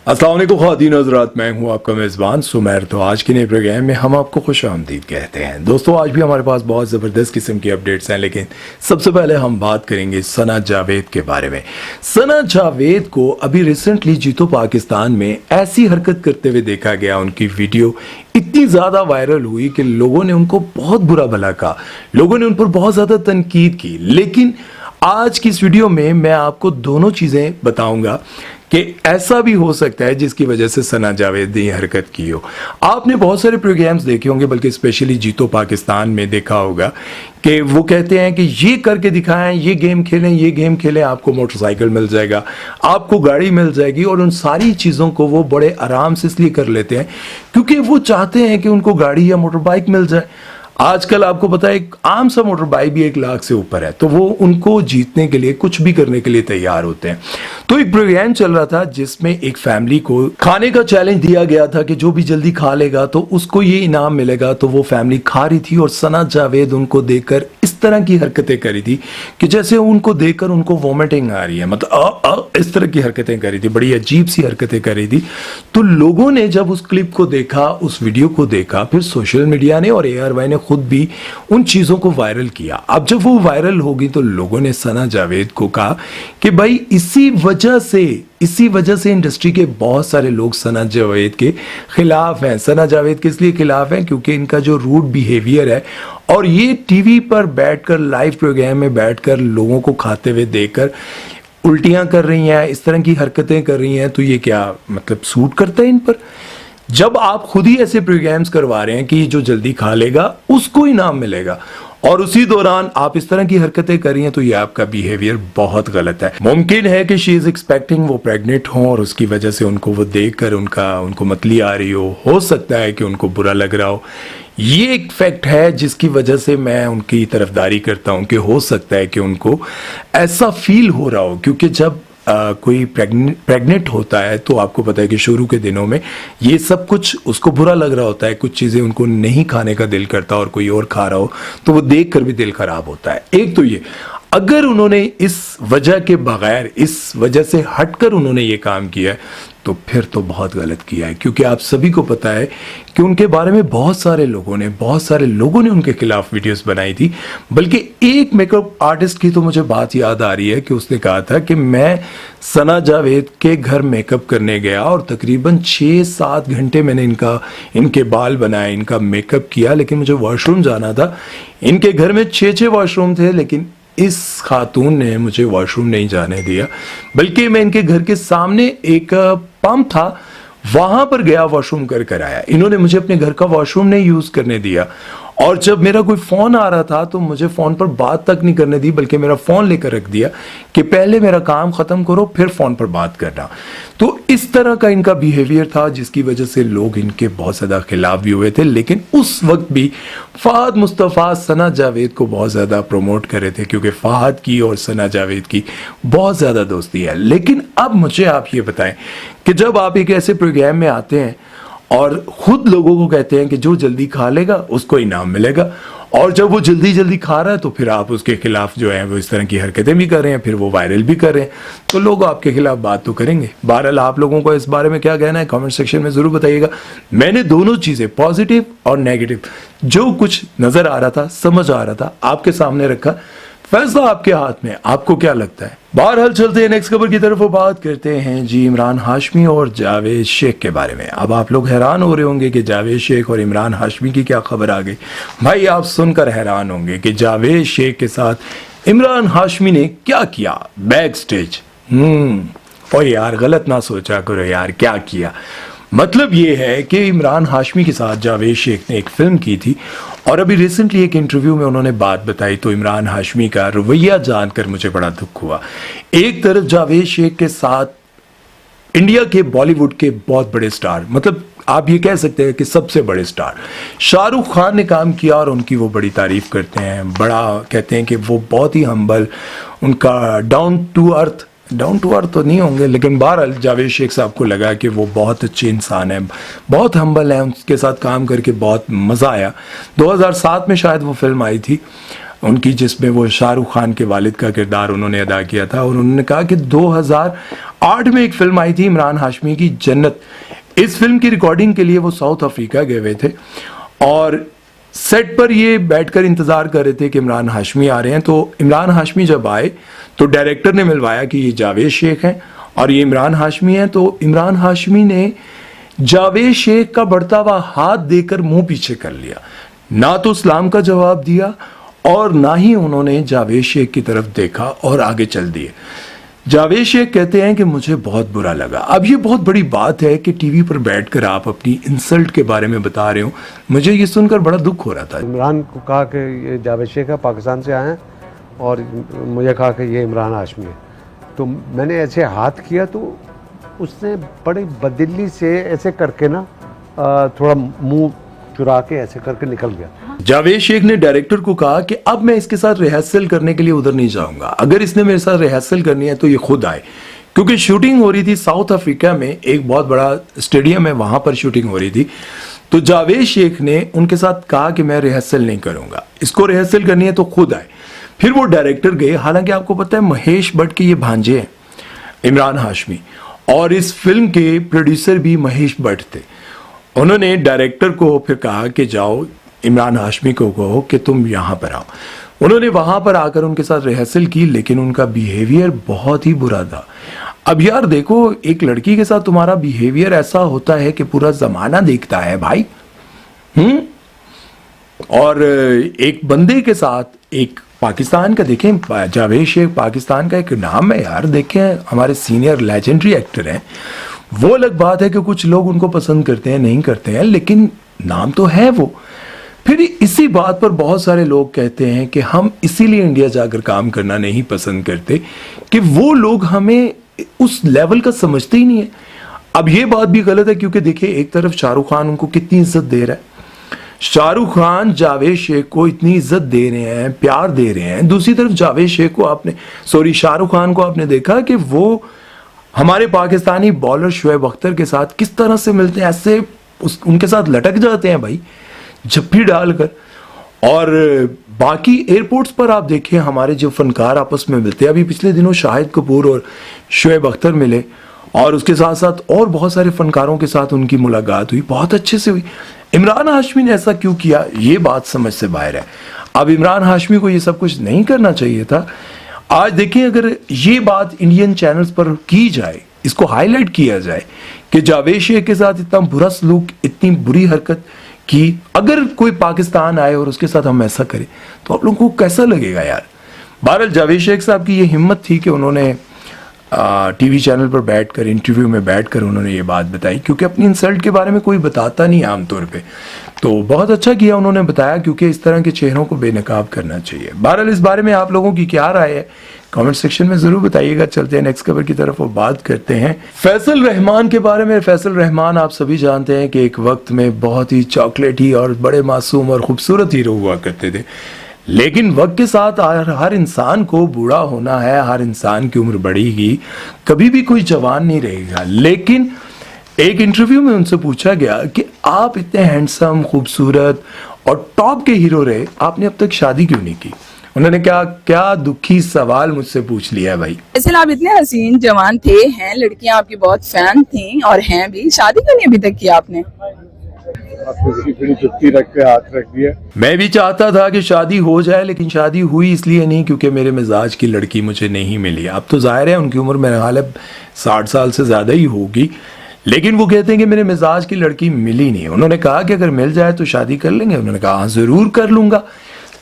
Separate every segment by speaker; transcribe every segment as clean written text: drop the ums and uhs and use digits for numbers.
Speaker 1: अस्सलाम वालेकुम ख़वातीन हज़रात, मैं हूं आपका मेज़बान सुमैर। तो आज के नए प्रोग्राम में हम आपको खुशामदीद कहते हैं। दोस्तों, आज भी हमारे पास बहुत ज़बरदस्त किस्म की अपडेट्स हैं, लेकिन सबसे पहले हम बात करेंगे सना जावेद के बारे में। सना जावेद को अभी रिसेंटली जीतो पाकिस्तान में ऐसी हरकत करते हुए देखा गया। उनकी वीडियो इतनी ज़्यादा वायरल हुई कि लोगों ने उनको बहुत बुरा भला कहा, लोगों ने उन पर बहुत ज़्यादा तनकीद की। लेकिन आज की इस वीडियो में मैं आपको दोनों चीज़ें बताऊंगा कि ऐसा भी हो सकता है जिसकी वजह से सना जावेद ने हरकत की हो। आपने बहुत सारे प्रोग्राम्स देखे होंगे, बल्कि स्पेशली जीतो पाकिस्तान में देखा होगा कि वो कहते हैं कि ये करके दिखाएं, ये गेम खेलें, आपको मोटरसाइकिल मिल जाएगा, आपको गाड़ी मिल जाएगी। और उन सारी चीज़ों को वो बड़े आराम से इसलिए कर लेते हैं क्योंकि वो चाहते हैं कि उनको गाड़ी या मोटर बाइक मिल जाए। आजकल आपको पता है एक आम सा मोटर बाइक भी 1 लाख से ऊपर है, तो वो उनको जीतने के लिए कुछ भी करने के लिए तैयार होते हैं। तो एक प्रोग्राम चल रहा था जिसमें एक फैमिली को खाने का चैलेंज दिया गया था कि जो भी जल्दी खा लेगा तो उसको ये इनाम मिलेगा। तो वो फैमिली खा रही थी और सना जावेद उनको देखकर इस तरह की हरकतें करी थी कि जैसे उनको देखकर उनको वॉमिटिंग आ रही है, मतलब इस तरह की हरकतें करी थी, बड़ी अजीब सी हरकतें करी थी। तो लोगों ने जब उस क्लिप को देखा, उस वीडियो को देखा, फिर सोशल मीडिया ने और ARY ने खुद भी उन चीजों को वायरल किया। अब जब वो वायरल होगी तो लोगों ने सना जावेद को कहा कि भाई इसी वजह से इंडस्ट्री के बहुत सारे लोग सना जावेद के खिलाफ हैं। सना जावेद किस लिए खिलाफ हैं? क्योंकि इनका जो रूड बिहेवियर है और ये टीवी पर बैठकर, लाइव प्रोग्राम में बैठकर लोगों को खाते हुए देखकर उल्टियां कर रही हैं, इस तरह की हरकतें कर रही हैं, तो ये क्या मतलब सूट करता है इन पर? जब आप खुद ही ऐसे प्रोग्राम्स करवा रहे हैं कि जो जल्दी खा लेगा उसको इनाम मिलेगा और उसी दौरान आप इस तरह की हरकतें कर रही हैं, तो ये आपका बिहेवियर बहुत गलत है। मुमकिन है कि शी इज एक्सपेक्टिंग वो प्रेग्नेंट हो और उसकी वजह से उनको वो देखकर उनको मतली आ रही हो सकता है कि उनको बुरा लग रहा हो। ये एक फैक्ट है जिसकी वजह से मैं उनकी तरफदारी करता हूं कि हो सकता है कि उनको ऐसा फील हो रहा हो, क्योंकि जब कोई प्रेग्नेंट होता है तो आपको पता है कि शुरू के दिनों में ये सब कुछ उसको बुरा लग रहा होता है, कुछ चीज़ें उनको नहीं खाने का दिल करता और कोई और खा रहा हो तो वो देख कर भी दिल खराब होता है। एक तो ये, अगर उन्होंने इस वजह के बगैर, इस वजह से हटकर उन्होंने ये काम किया है तो फिर तो बहुत गलत किया है, क्योंकि आप सभी को पता है कि उनके बारे में बहुत सारे लोगों ने उनके खिलाफ वीडियोस बनाई थी। बल्कि एक मेकअप आर्टिस्ट की तो मुझे बात याद आ रही है कि उसने कहा था कि मैं सना जावेद के घर मेकअप करने गया और तकरीबन 6-7 घंटे मैंने इनके बाल बनाए, इनका मेकअप किया, लेकिन मुझे वॉशरूम जाना था। इनके घर में 6 वॉशरूम थे, लेकिन इस खातून ने मुझे वॉशरूम नहीं जाने दिया, बल्कि मैं इनके घर के सामने एक पंप था वहां पर गया, वॉशरूम कर आया। इन्होंने मुझे अपने घर का वॉशरूम नहीं यूज करने दिया और जब मेरा कोई फोन आ रहा था तो मुझे फोन पर बात तक नहीं करने दी, बल्कि मेरा फोन लेकर रख दिया कि पहले मेरा काम खत्म करो फिर फोन पर बात करना। तो इस तरह का इनका बिहेवियर था जिसकी वजह से लोग इनके बहुत ज्यादा खिलाफ भी हुए थे। लेकिन उस वक्त भी फहद मुस्तफ़ा सना जावेद को बहुत ज्यादा प्रमोट कर रहे थे, क्योंकि फहद की और सना जावेद की बहुत ज्यादा दोस्ती है। लेकिन अब मुझे आप ये बताएं कि जब आप एक ऐसे प्रोग्राम में आते हैं और खुद लोगों को कहते हैं कि जो जल्दी खा लेगा उसको इनाम मिलेगा, और जब वो जल्दी खा रहा है तो फिर आप उसके खिलाफ जो है वो इस तरह की हरकतें भी कर रहे हैं, फिर वो वायरल भी कर रहे हैं, तो लोग आपके खिलाफ बात तो करेंगे। बहरहाल आप लोगों को इस बारे में क्या कहना है कमेंट सेक्शन में जरूर बताइएगा। मैंने दोनों चीजें, पॉजिटिव और नेगेटिव, जो कुछ नजर आ रहा था, समझ आ रहा था, आपके सामने रखा। फैसला आपके हाथ में, आपको क्या लगता है? बहरहाल चलते हैं नेक्स्ट खबर की तरफ और बात करते हैं जी इमरान हाशमी और जावेद शेख के बारे में। अब आप लोग हैरान हो रहे होंगे कि जावेद शेख और इमरान हाशमी की क्या खबर आ गई। भाई आप सुनकर हैरान होंगे कि जावेद शेख के साथ इमरान हाशमी ने क्या किया बैक स्टेज। ओ यार, गलत ना सोचा करो यार, क्या किया? मतलब ये है कि इमरान हाशमी के साथ जावेद शेख ने एक फिल्म की थी और अभी रिसेंटली एक इंटरव्यू में उन्होंने बात बताई, तो इमरान हाशमी का रवैया जानकर मुझे बड़ा दुख हुआ। एक तरफ जावेद शेख के साथ इंडिया के बॉलीवुड के बहुत बड़े स्टार, मतलब आप ये कह सकते हैं कि सबसे बड़े स्टार शाहरुख खान ने काम किया और उनकी वो बड़ी तारीफ करते हैं, बड़ा कहते हैं कि वो बहुत ही हम्बल, उनका डाउन टू अर्थ तो नहीं होंगे, लेकिन बहरहाल जावेद शेख साहब को लगा कि वो बहुत अच्छे इंसान है, बहुत हम्बल है। उनके साथ काम करके बहुत मज़ा आया। 2007 में शायद वो फिल्म आई थी उनकी, जिसमें वो शाहरुख खान के वालिद का किरदार उन्होंने अदा किया था। और उन्होंने कहा कि 2008 में एक फिल्म आई थी इमरान हाशमी की, जन्नत। इस फिल्म की रिकॉर्डिंग के लिए वो साउथ अफ्रीका गए हुए थे और सेट पर ये बैठकर इंतजार कर रहे थे कि इमरान हाशमी आ रहे हैं। तो इमरान हाशमी जब आए तो डायरेक्टर ने मिलवाया कि ये जावेद शेख हैं और ये इमरान हाशमी हैं। तो इमरान हाशमी ने जावेद शेख का बढ़ता हुआ हाथ देकर मुंह पीछे कर लिया, ना तो सलाम का जवाब दिया और ना ही उन्होंने जावेद शेख की तरफ देखा और आगे चल दिए। जावेद शेख कहते हैं कि मुझे बहुत बुरा लगा। अब ये बहुत बड़ी बात है कि टीवी पर बैठकर आप अपनी इंसल्ट के बारे में बता रहे हो। मुझे ये सुनकर बड़ा दुख हो रहा था।
Speaker 2: इमरान को कहा कि ये जावेद शेख है, पाकिस्तान से आए हैं, और मुझे कहा कि ये इमरान हाशमी है। तो मैंने ऐसे हाथ किया तो उसने बड़ी बददिली से ऐसे करके ना थोड़ा मुंह चुरा के ऐसे करके निकल गया।
Speaker 1: जावेद शेख ने डायरेक्टर को कहा कि अब मैं इसके साथ रिहर्सल करने के लिए उधर नहीं जाऊंगा, अगर इसने मेरे साथ रिहर्सल करनी है तो ये खुद आए, क्योंकि शूटिंग हो रही थी साउथ अफ्रीका में, एक बहुत बड़ा स्टेडियम है, वहां पर शूटिंग हो रही थी। तो जावेद शेख ने उनके साथ कहा कि मैं रिहर्सल नहीं करूंगा, इसको रिहर्सल करनी है तो खुद आए। फिर वो डायरेक्टर गए। हालांकि आपको पता है महेश भट्ट के ये भांजे हैं इमरान हाशमी, और इस फिल्म के प्रोड्यूसर भी महेश भट्ट थे। उन्होंने डायरेक्टर को फिर कहा कि जाओ इमरान हाशमी को कहो कि तुम यहाँ पर आओ। उन्होंने वहां पर आकर उनके साथ रिहर्सल की, लेकिन उनका बिहेवियर बहुत ही बुरा था। अब यार देखो, एक लड़की के साथ तुम्हारा बिहेवियर ऐसा होता है कि पूरा जमाना देखता है भाई। और एक बंदे के साथ, एक पाकिस्तान का, देखें जावेद शेख पाकिस्तान का एक नाम है यार, देखें हमारे सीनियर लेजेंडरी एक्टर हैं। वो अलग बात है कि कुछ लोग उनको पसंद करते हैं, नहीं करते हैं, लेकिन नाम तो है वो। फिर इसी बात पर बहुत सारे लोग कहते हैं कि हम इसीलिए इंडिया जाकर काम करना नहीं पसंद करते कि वो लोग हमें उस लेवल का समझते ही नहीं है। अब ये बात भी गलत है, क्योंकि देखिए एक तरफ शाहरुख खान उनको कितनी इज्जत दे रहा है, शाहरुख खान जावेद शेख को इतनी इज्जत दे रहे हैं, प्यार दे रहे हैं। दूसरी तरफ जावेद शेख को आपने, शाहरुख खान को आपने देखा कि वो हमारे पाकिस्तानी बॉलर शुएब अख्तर के साथ किस तरह से मिलते हैं, ऐसे उनके साथ लटक जाते हैं भाई, जप्पी डालकर। और बाकी एयरपोर्ट्स पर आप देखें हमारे जो फनकार आपस में मिलते हैं, अभी पिछले दिनों शाहिद कपूर और शुएब अख्तर मिले, और उसके साथ साथ और बहुत सारे फनकारों के साथ उनकी मुलाकात हुई, बहुत अच्छे से हुई। इमरान हाशमी ने ऐसा क्यों किया, ये बात समझ से बाहर है। अब इमरान हाशमी को ये सब कुछ नहीं करना चाहिए था। आज देखिए, अगर ये बात इंडियन चैनल्स पर की जाए, इसको हाईलाइट किया जाए कि जावेद शेख के साथ इतना बुरा सलूक, इतनी बुरी हरकत की, अगर कोई पाकिस्तान आए और उसके साथ हम ऐसा करें तो आप लोगों को कैसा लगेगा यार। बहरहाल जावेद शेख साहब की ये हिम्मत थी कि उन्होंने टीवी चैनल पर बैठकर, इंटरव्यू में बैठकर उन्होंने ये बात बताई, क्योंकि अपनी इंसल्ट के बारे में कोई बताता नहीं आमतौर पे। तो बहुत अच्छा किया उन्होंने बताया, क्योंकि इस तरह के चेहरों को बेनकाब करना चाहिए। बहरहाल इस बारे में आप लोगों की क्या राय है, कमेंट सेक्शन में जरूर बताइएगा। चलते हैं नेक्स्ट खबर की तरफ और बात करते हैं फैसल रहमान के बारे में। फैसल रहमान आप सभी जानते हैं कि एक वक्त में बहुत ही चॉकलेटी और बड़े मासूम और खूबसूरत हीरो हुआ करते थे, लेकिन वक्त के साथ हर इंसान को बूढ़ा होना है, हर इंसान की उम्र बढ़ेगी, कभी भी कोई जवान नहीं रहेगा। लेकिन एक इंटरव्यू में उनसे पूछा गया कि आप इतने हैंडसम, खूबसूरत और टॉप के हीरो रहे, आपने अब तक शादी क्यों नहीं की? उन्होंने क्या दुखी सवाल मुझसे पूछ लिया है भाई।
Speaker 3: वैसे आप इतने हसीन जवान थे, हैं लड़कियां आपकी बहुत फैन थी और हैं भी, शादी क्यों नहीं अभी तक की आपने?
Speaker 2: रख के हाथ रख दिया।
Speaker 1: मैं भी चाहता था कि शादी हो जाए, लेकिन शादी हुई इसलिए नहीं क्योंकि मेरे मिजाज की लड़की मुझे नहीं मिली। अब तो जाहिर है उनकी उम्र मेरे ख्याल है 60 साल से ज्यादा ही होगी, लेकिन वो कहते हैं कि मेरे मिजाज की लड़की मिली नहीं। उन्होंने कहा कि अगर मिल जाए तो शादी कर लेंगे। उन्होंने कहा हाँ जरूर कर लूंगा।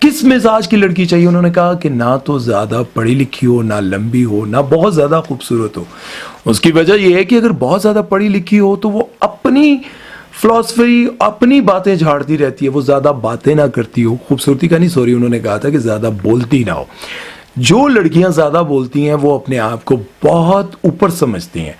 Speaker 1: किस मिजाज की लड़की चाहिए? उन्होंने कहा कि ना तो ज्यादा पढ़ी लिखी हो, ना लंबी हो, ना बहुत ज्यादा खूबसूरत हो। उसकी वजह यह है कि अगर बहुत ज्यादा पढ़ी लिखी हो तो वो अपनी फिलॉसफी, अपनी बातें झाड़ती रहती है, वो ज्यादा बातें ना करती हो, खूबसूरती का नहीं, सॉरी, उन्होंने कहा था कि ज्यादा बोलती ना हो। जो लड़कियां ज्यादा बोलती हैं वो अपने आप को बहुत ऊपर समझती हैं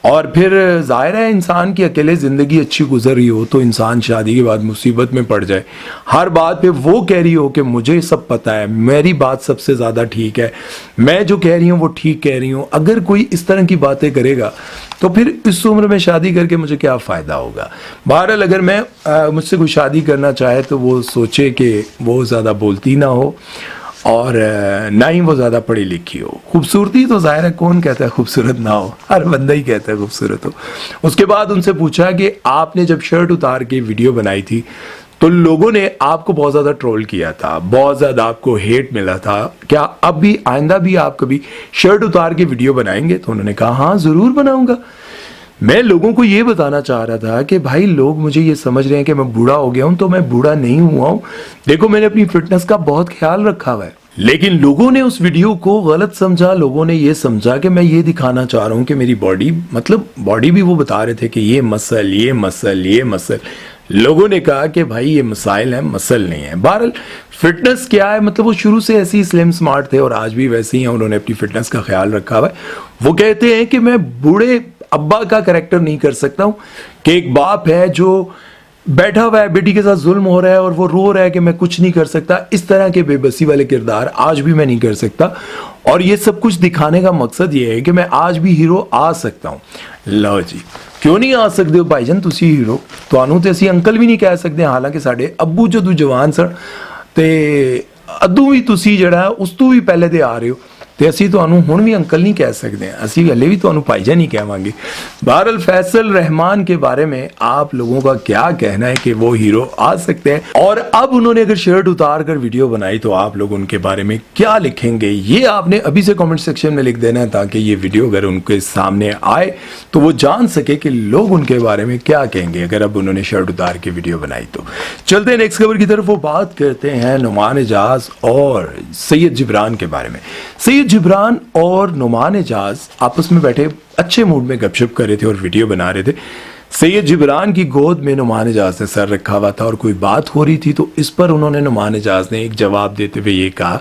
Speaker 1: और फिर जाहिर है इंसान की अकेले ज़िंदगी अच्छी गुजर रही हो तो इंसान शादी के बाद मुसीबत में पड़ जाए, हर बात पे वो कह रही हो कि मुझे सब पता है, मेरी बात सबसे ज़्यादा ठीक है, मैं जो कह रही हूँ वो ठीक कह रही हूँ, अगर कोई इस तरह की बातें करेगा तो फिर इस उम्र में शादी करके मुझे क्या फ़ायदा होगा। बहरहाल अगर मैं मुझसे कोई शादी करना चाहे तो वो सोचे कि वो ज़्यादा बोलती ना हो और ना ही वो ज़्यादा पढ़ी लिखी हो। खूबसूरती तो ज़ाहिर है कौन कहता है खूबसूरत ना हो, हर बंदा ही कहता है खूबसूरत हो। उसके बाद उनसे पूछा कि आपने जब शर्ट उतार के वीडियो बनाई थी तो लोगों ने आपको बहुत ज़्यादा ट्रोल किया था, बहुत ज़्यादा आपको हेट मिला था, क्या अब भी आइंदा भी आप कभी शर्ट उतार के वीडियो बनाएंगे? तो उन्होंने कहा हाँ ज़रूर बनाऊंगा। मैं लोगों को ये बताना चाह रहा था कि भाई लोग मुझे ये समझ रहे हैं कि मैं बूढ़ा हो गया हूं, तो मैं बूढ़ा नहीं हुआ हूं। देखो मैंने अपनी फिटनेस का बहुत ख्याल रखा हुआ है, लेकिन लोगों ने उस वीडियो को गलत समझा। लोगों ने ये समझा कि मैं ये दिखाना चाह रहा हूं कि मेरी बॉडी, मतलब बॉडी भी वो बता रहे थे कि ये मसल, ये मसल, ये मसल। लोगों ने कहा कि भाई ये मसाइल हैं, मसल नहीं है। बहरहाल फिटनेस क्या है, मतलब वो शुरू से ऐसे ही स्लिम स्मार्ट थे और आज भी वैसे ही हैं, उन्होंने अपनी फिटनेस का ख्याल रखा हुआ है। वो कहते हैं कि मैं बूढ़े अब्बा का कैरेक्टर नहीं कर सकता हूं कि एक बाप है जो बैठा हुआ है, बेटी के साथ जुल्म हो रहा है और वो रो रहा है कि मैं कुछ नहीं कर सकता। इस तरह के बेबसी वाले किरदार आज भी मैं नहीं कर सकता और ये सब कुछ दिखाने का मकसद ये है कि मैं आज भी हीरो आ सकता हूं। लो जी, क्यों नहीं आ सकते हो भाईजान तुसी हीरो? ਤੁਹਾਨੂੰ ਤੇ ਅਸੀਂ ਅੰਕਲ ਵੀ ਨਹੀਂ ਕਹਿ ਸਕਦੇ, ਹਾਲਾਂਕਿ ਸਾਡੇ ਅੱਬੂ ਜਦੋਂ ਜਵਾਨ ਸਨ ਤੇ ਅੱਧੂ ਵੀ ਤੁਸੀਂ ਜਿਹੜਾ ਉਸ ਤੋਂ ਵੀ ਪਹਿਲੇ ਤੇ ਆ ਰਹੇ ਹੋ ਤੇ ਅਸੀਂ ਤੁਹਾਨੂੰ ਹੁਣ ਵੀ ਅੰਕਲ नहीं कह सकते हैं, ਅਸੀਂ हले भी ਤੁਹਾਨੂੰ भाईजान ही कहेंगे। बहरहाल फैसल रहमान के बारे में आप लोगों का क्या कहना है कि वो हीरो आ सकते हैं? और अब उन्होंने अगर शर्ट उतार कर वीडियो बनाई तो आप लोग उनके बारे में क्या लिखेंगे, ये आपने अभी से कमेंट सेक्शन में लिख देना है ताकि ये वीडियो अगर उनके सामने आए तो वो जान सके कि लोग उनके बारे में क्या कहेंगे अगर अब उन्होंने शर्ट उतार के वीडियो बनाई तो। चलते हैं नेक्स्ट खबर की तरफ। वो बात करते हैं नुमान एजाज और सैयद जिब्रान के बारे में। सैयद जिब्रान और नुमान एजाज आपस में बैठे अच्छे मूड में गपशप कर रहे थे और वीडियो बना रहे थे। सैयद जिब्रान की गोद में नुमान एजाज ने सर रखा हुआ था और कोई बात हो रही थी तो इस पर उन्होंने, नुमान एजाज ने एक जवाब देते हुए ये कहा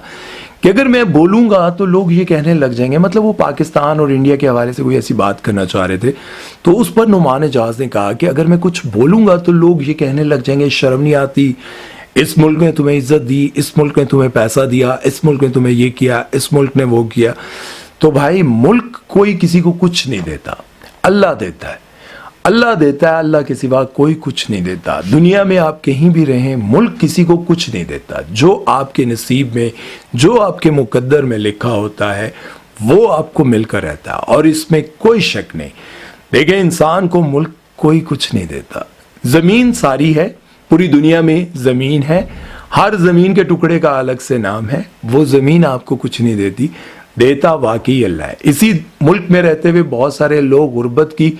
Speaker 1: कि अगर मैं बोलूंगा तो लोग ये कहने लग जाएंगे, मतलब वो पाकिस्तान और इंडिया के हवाले से कोई ऐसी बात करना चाह रहे थे। तो उस पर नुमान एजाज ने कहा कि अगर मैं कुछ बोलूंगा तो लोग ये कहने लग जाएंगे शर्म नहीं आती, इस मुल्क ने तुम्हें इज्जत दी, इस मुल्क ने तुम्हें पैसा दिया, इस मुल्क ने तुम्हें ये किया, इस मुल्क ने वो किया। तो भाई मुल्क कोई किसी को कुछ नहीं देता, अल्लाह देता है, अल्लाह देता है, अल्लाह के सिवा कोई कुछ नहीं देता। दुनिया में आप कहीं भी रहें, मुल्क किसी को कुछ नहीं देता। जो आपके नसीब में, जो आपके मुकद्दर में लिखा होता है वो आपको मिलकर रहता है और इसमें कोई शक नहीं। देखिए इंसान को मुल्क कोई कुछ नहीं देता। ज़मीन सारी है, पूरी दुनिया में ज़मीन है, हर ज़मीन के टुकड़े का अलग से नाम है। वो ज़मीन आपको कुछ नहीं देती, देता वाकई अल्लाह है। इसी मुल्क में रहते हुए बहुत सारे लोग गुर्बत की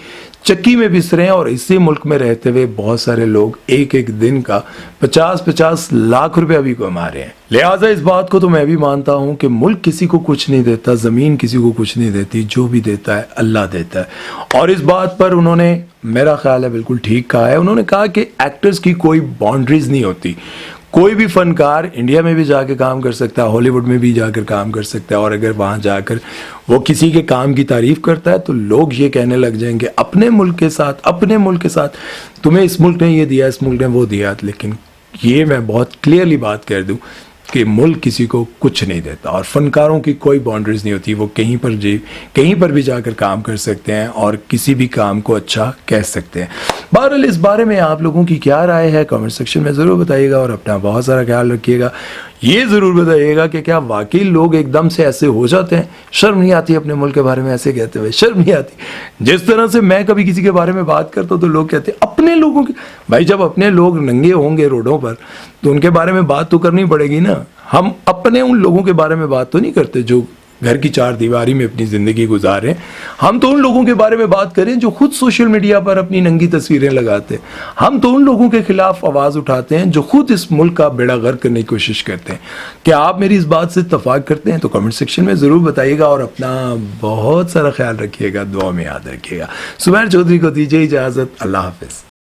Speaker 1: चक्की में पिस रहे हैं और इसी मुल्क में रहते हुए बहुत सारे लोग एक एक दिन का 50-50 लाख रुपया भी कमा रहे हैं। लिहाजा इस बात को तो मैं भी मानता हूं कि मुल्क किसी को कुछ नहीं देता, ज़मीन किसी को कुछ नहीं देती, जो भी देता है अल्लाह देता है। और इस बात पर उन्होंने, मेरा ख्याल है, बिल्कुल ठीक कहा है। उन्होंने कहा कि एक्टर्स की कोई बाउंड्रीज नहीं होती। कोई भी फनकार इंडिया में भी जाकर काम कर सकता है, हॉलीवुड में भी जाकर काम कर सकता है और अगर वहाँ जाकर वो किसी के काम की तारीफ करता है तो लोग ये कहने लग जाएंगे अपने मुल्क के साथ, अपने मुल्क के साथ तुम्हें इस मुल्क ने ये दिया, इस मुल्क ने वो दिया। लेकिन ये मैं बहुत क्लियरली बात कर दूं कि मुल्क किसी को कुछ नहीं देता और फनकारों की कोई बाउंड्रीज नहीं होती। वो कहीं पर भी जाकर काम कर सकते हैं और किसी भी काम को अच्छा कह सकते हैं। बहरहाल इस बारे में आप लोगों की क्या राय है कमेंट सेक्शन में ज़रूर बताइएगा और अपना बहुत सारा ख्याल रखिएगा। ये ज़रूर बताइएगा कि क्या वाकई लोग एकदम से ऐसे हो जाते हैं? शर्म नहीं आती अपने मुल्क के बारे में ऐसे कहते हुए? शर्म नहीं आती? जिस तरह से मैं कभी किसी के बारे में बात करता हूँ तो लोग कहते हैं अपने लोगों के। भाई जब अपने लोग नंगे होंगे रोडों पर तो उनके बारे में बात तो करनी पड़ेगी ना। हम अपने उन लोगों के बारे में बात तो नहीं करते जो घर की चार दीवारी में अपनी ज़िंदगी गुजार रहे हैं। हम तो उन लोगों के बारे में बात करें जो खुद सोशल मीडिया पर अपनी नंगी तस्वीरें लगाते हैं। हम तो उन लोगों के खिलाफ आवाज़ उठाते हैं जो खुद इस मुल्क का बेड़ा गर्क करने की कोशिश करते हैं। क्या आप मेरी इस बात से इत्तफाक करते हैं? तो कमेंट सेक्शन में ज़रूर बताइएगा और अपना बहुत सारा ख्याल रखिएगा, दुआ में याद रखिएगा। सुमैर चौधरी को दीजिए इजाज़त। अल्लाह हाफिज़।